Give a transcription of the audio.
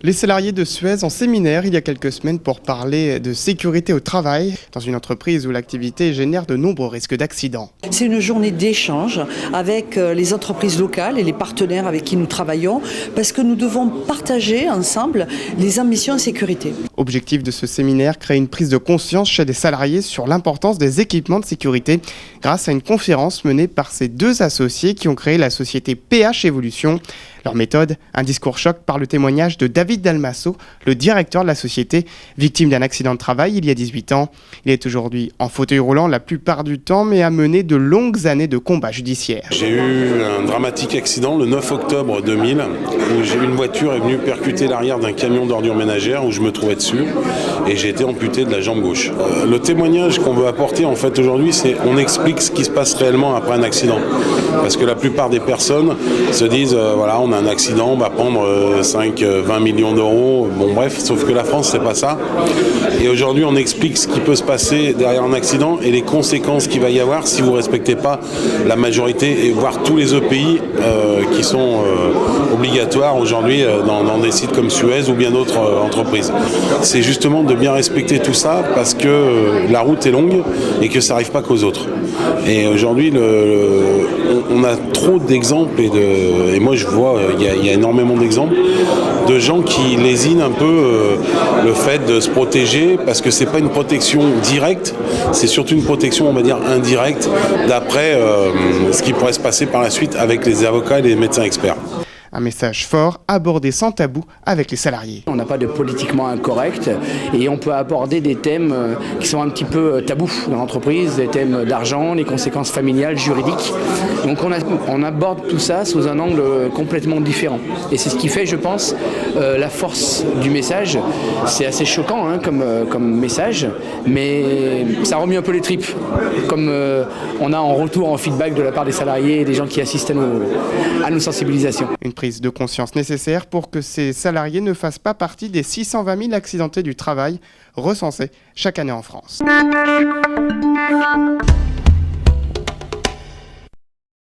Les salariés de Suez en séminaire il y a quelques semaines pour parler de sécurité au travail dans une entreprise où l'activité génère de nombreux risques d'accidents. C'est une journée d'échange avec les entreprises locales et les partenaires avec qui nous travaillons parce que nous devons partager ensemble les ambitions en sécurité. Objectif de ce séminaire, créer une prise de conscience chez des salariés sur l'importance des équipements de sécurité grâce à une conférence menée par ces deux associés qui ont créé la société PH Evolution. Leur méthode, un discours choc par le témoignage de David Dalmasso, le directeur de la société, victime d'un accident de travail il y a 18 ans. Il est aujourd'hui en fauteuil roulant la plupart du temps, mais a mené de longues années de combat judiciaire. J'ai eu un dramatique accident le 9 octobre 2000, où une voiture est venue percuter l'arrière d'un camion d'ordures ménagères où je me trouvais dessus et j'ai été amputé de la jambe gauche. Le témoignage qu'on veut apporter en fait aujourd'hui, c'est on explique ce qui se passe réellement après un accident. Parce que la plupart des personnes se disent voilà, on a un accident, on va prendre 5-20 millions d'euros, bon bref, sauf que la France c'est pas ça. Et aujourd'hui on explique ce qui peut se passer derrière un accident et les conséquences qu'il va y avoir si vous ne respectez pas la majorité et voire tous les EPI qui sont obligatoires aujourd'hui dans des sites comme Suez ou bien d'autres entreprises. C'est justement de bien respecter tout ça parce que la route est longue et que ça n'arrive pas qu'aux autres. Et aujourd'hui on a trop d'exemples et moi je vois il y a énormément d'exemples de gens qui lésinent un peu le fait de se protéger parce que c'est pas une protection directe, c'est surtout une protection on va dire indirecte d'après ce qui pourrait se passer par la suite avec les avocats et les médecins experts. Un message fort, abordé sans tabou avec les salariés. On n'a pas de politiquement incorrect et on peut aborder des thèmes qui sont un petit peu tabous dans l'entreprise, des thèmes d'argent, les conséquences familiales, juridiques. Donc on aborde tout ça sous un angle complètement différent. Et c'est ce qui fait, je pense, la force du message. C'est assez choquant comme message, mais ça remue un peu les tripes. Comme on a en retour, en feedback de la part des salariés et des gens qui assistent à nos sensibilisations. Une prise de conscience nécessaire pour que ces salariés ne fassent pas partie des 620 000 accidentés du travail recensés chaque année en France.